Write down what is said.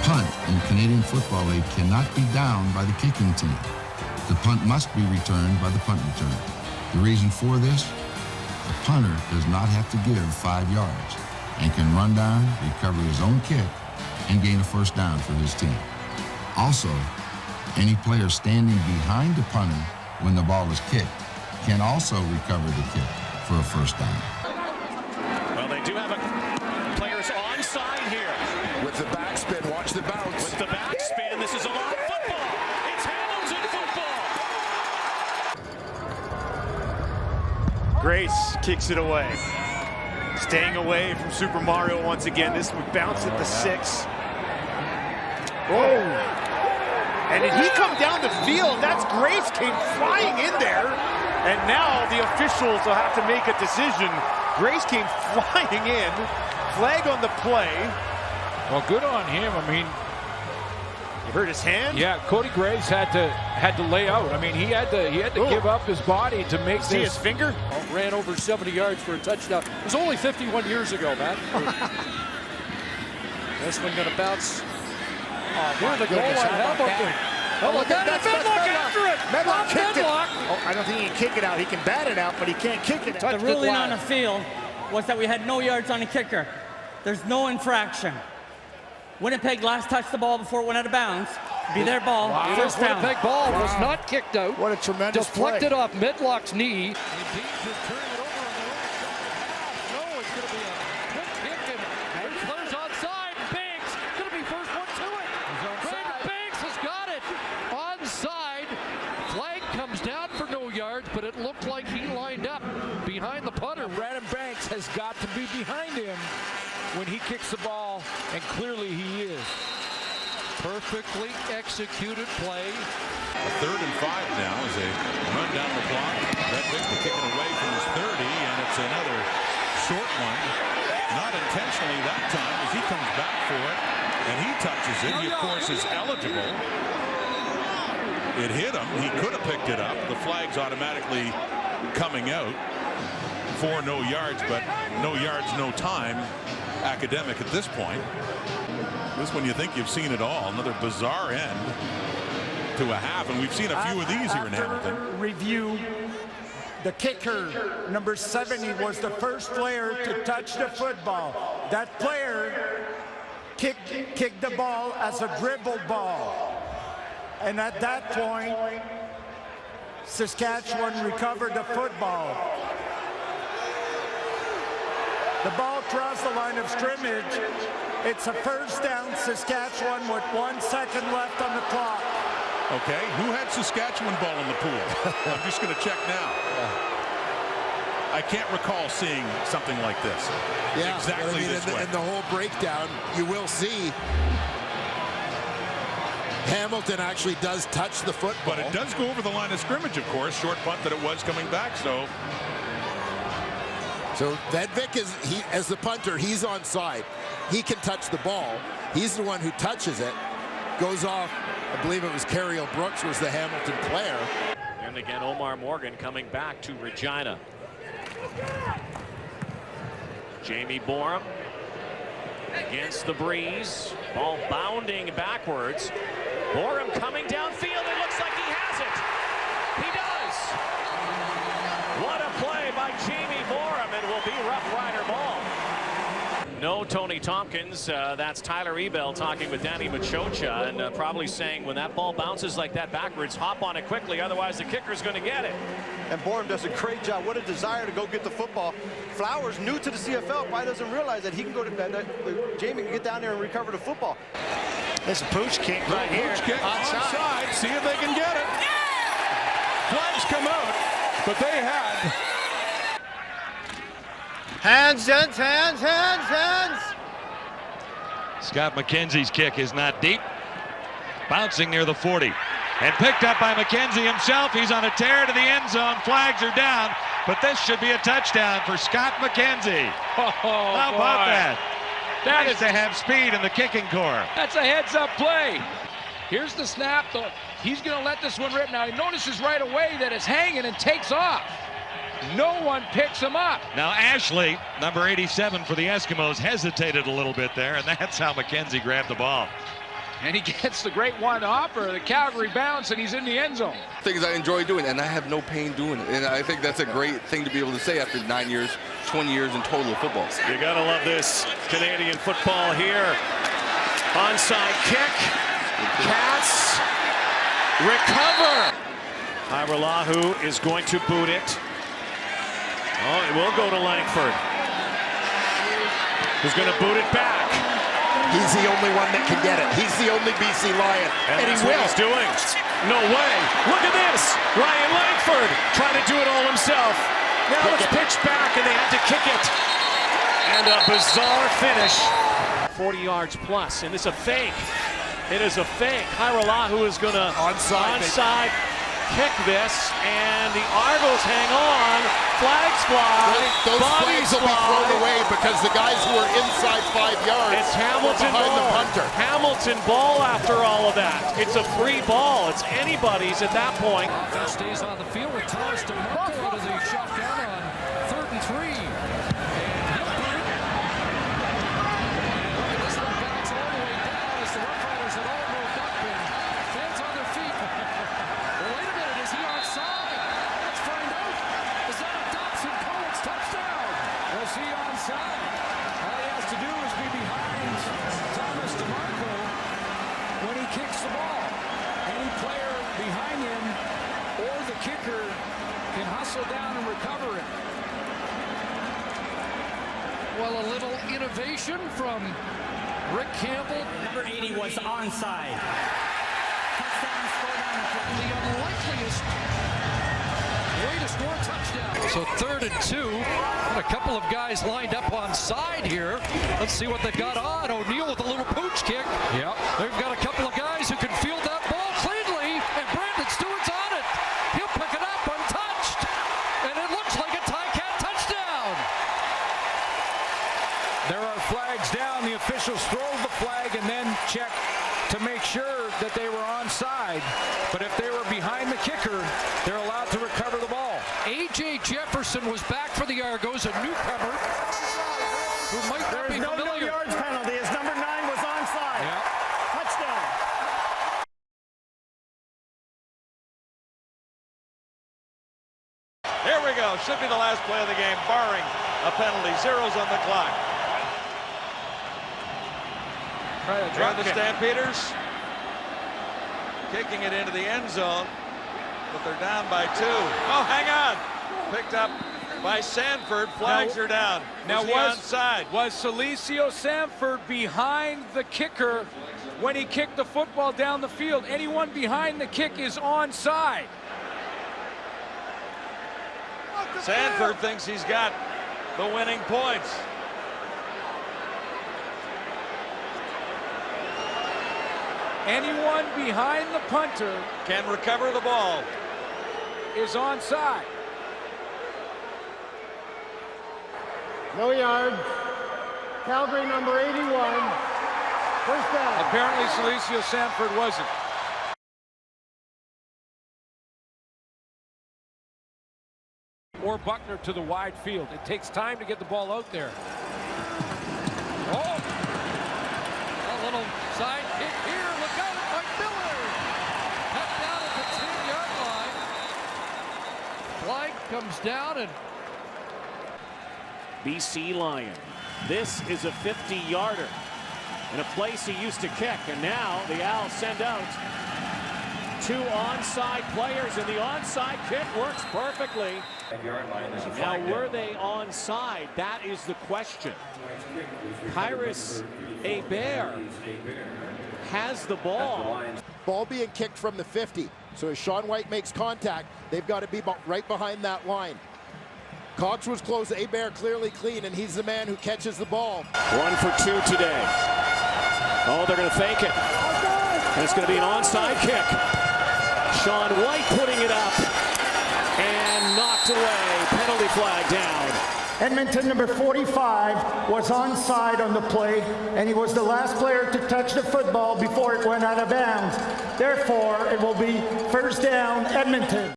punt in Canadian Football League cannot be down by the kicking team. The punt must be returned by the punt returner. The reason for this? The punter does not have to give 5 yards and can run down, recover his own kick, and gain a first down for his team. Also, any player standing behind the punter when the ball is kicked can also recover the kick for a first down. Well, they do have players onside here. With the backspin, watch the bounce. With the backspin, this is a lot of football. It's Hamilton football. Grace kicks it away. Staying away from Super Mario once again. This would bounce at the 6. Oh! And did he come down the field? That's Grace came flying in there. And now the officials will have to make a decision. Grace came flying in. Flag on the play. Well, good on him. I mean, You hurt his hand? yeah, Cody Grace had to lay out. I mean, he had to give up his body to make See this. his finger? Ran over 70 yards for a touchdown. It was only 51 years ago, Matt. This one going to bounce. Near the goal line. Hamilton. Oh, look at that. Medlock after it. Medlock kicked it. Medlock. Oh, I don't think he can kick it out. He can bat it out, but he can't kick it out. The ruling on the field was that we had no yards on the kicker. There's no infraction. Winnipeg last touched the ball before it went out of bounds. Be their ball. Wow. First down. Winnipeg ball was not kicked out. What a tremendous Deflected play. off Medlock's knee. But it looked like he lined up behind the punter. Brandon Banks has got to be behind him when he kicks the ball, and clearly he is. Perfectly executed play. A 3rd and 5 now as they run down the clock. Redvick to kick it away from his 30, and it's another short one. Not intentionally that time as he comes back for it, and he touches it. He, of course, is eligible. It hit him. He could have picked it up. The flag's automatically coming out for no yards, but no yards, no time. Academic at this point. This one you think you've seen it all. Another bizarre end to a half, and we've seen a few of these here in Hamilton. Review. The kicker, number 70, was the first player to touch the football. That player kicked the ball as a dribble ball. And at that point, Saskatchewan recovered the football. The ball crossed the line of scrimmage. It's a first down, Saskatchewan, with 1 second left on the clock. Okay, who had Saskatchewan ball in the pool? I'm just going to check now. I can't recall seeing something like this. Yeah, exactly this way. In the whole breakdown, you will see Hamilton actually does touch the football. But it does go over the line of scrimmage, of course. Short punt that it was coming back, so Vedvik as the punter, he's onside. He can touch the ball. He's the one who touches it. Goes off, I believe it was Cariel Brooks was the Hamilton player. And again, Omar Morgan coming back to Regina. Jamie Borum against the breeze. Ball bounding backwards. Borum coming downfield. It looks like he has it. He does. What a play by Jamie Borum. It will be Rough Rider ball. No Tony Tompkins. That's Tyler Ebel talking with Danny Machocha and probably saying when that ball bounces like that backwards, hop on it quickly. Otherwise, the kicker's going to get it. And Borum does a great job. What a desire to go get the football. Flowers, new to the CFL, probably doesn't realize that he can go to Jamie can get down there and recover the football. This pooch kick right here. Kick onside. See if they can get it. Flags come out, but they had. Hands, gents, hands, hands, hands. Scott McKenzie's kick is not deep. Bouncing near the 40. And picked up by McKenzie himself. He's on a tear to the end zone. Flags are down. But this should be a touchdown for Scott McKenzie. Oh, how about that? That Nice is to have speed in the kicking core. That's a heads-up play. Here's the snap. He's going to let this one rip. Now he notices right away that it's hanging and takes off. No one picks him up. Now Ashley, number 87 for the Eskimos, hesitated a little bit there, and that's how McKenzie grabbed the ball. And he gets the great one-hopper, the Calgary bounce, and he's in the end zone. Things I enjoy doing, and I have no pain doing it. And I think that's a great thing to be able to say after 9 years, 20 years in total of football. You gotta love this Canadian football here. Onside kick. Cats recover. Irelahu is going to boot it. Oh, it will go to Langford, who's going to boot it back. He's the only one that can get it. He's the only BC Lion. And that's what he's doing. No way. Look at this. Ryan Langford trying to do it all himself. Now it's pitched back, and they had to kick it. And a bizarre finish. 40 yards plus, and it's a fake. It is a fake. Irelahu is going to onside kick this, and the Argos hang on. Flags fly. Those flags will be thrown away because the guys who are inside 5 yards it's Hamilton behind ball. the punter. Hamilton ball after all of that. It's a free ball. It's anybody's at that point. Offense stays on the field with Thomas DeMarco out of the shotgun on 3rd and 3. And he'll put it. And this one backs all the way down as the Rough Riders had all moved up and fans on their feet. Well, wait a minute, is he onside? Let's find out. Is that a Dobson Cohen's touchdown? Was he onside? All he has to do is be behind Thomas DeMarco when he kicks the ball. Any player behind him or the kicker can hustle down and recover it. Well, a little innovation from Rick Campbell. Number 80 was onside. Touchdown, score down the field. The unlikeliest way to score a touchdown. So 3rd and 2. And a couple of guys lined up on side here. Let's see what they've got on. O'Neal with a little pooch kick. Yep. They've got a couple of guys who can field that ball cleanly. And Brandon Stewart's on it. He'll pick it up untouched. And it looks like a Ticat touchdown. There are flags down. The officials throw the flag and then check to make sure that they were onside. But if they were behind the kicker, they're allowed to recover the ball. A.J. Jefferson was back for the Argos, a newcomer who might not be familiar. No yards penalty as number 9 was onside. Yeah. Touchdown. Here we go. Should be the last play of the game, barring a penalty. Zeros on the clock. Trying the Stampeders. Kicking it into the end zone. But they're down by 2. Oh, hang on. Picked up by Sanford. Flags are down. Now was onside. Was Celicio Sanford behind the kicker when he kicked the football down the field? Anyone behind the kick is onside. Sanford thinks he's got the winning points. Anyone behind the punter Can recover the ball. is onside. No yards. Calgary number 81. First down. Apparently Celicio Sanford wasn't. Or Buckner to the wide field. It takes time to get the ball out there. Oh! A little side kick here. Look out by Miller. Cut down at the 10-yard line. Flag comes down and BC Lion. This is a 50-yarder in a place he used to kick, and now the Owls send out 2 onside players, and the onside kick works perfectly. Now, were they onside? That is the question. Kyrus Hebert has the ball. Ball being kicked from the 50. So as Sean White makes contact, they've got to be right behind that line. Cox was close, Hebert clearly clean, and he's the man who catches the ball. 1 for 2 today. Oh, they're going to fake it. And it's going to be an onside kick. Sean White putting it up and knocked away. Penalty flag down. Edmonton number 45 was onside on the play, and he was the last player to touch the football before it went out of bounds. Therefore, it will be first down, Edmonton.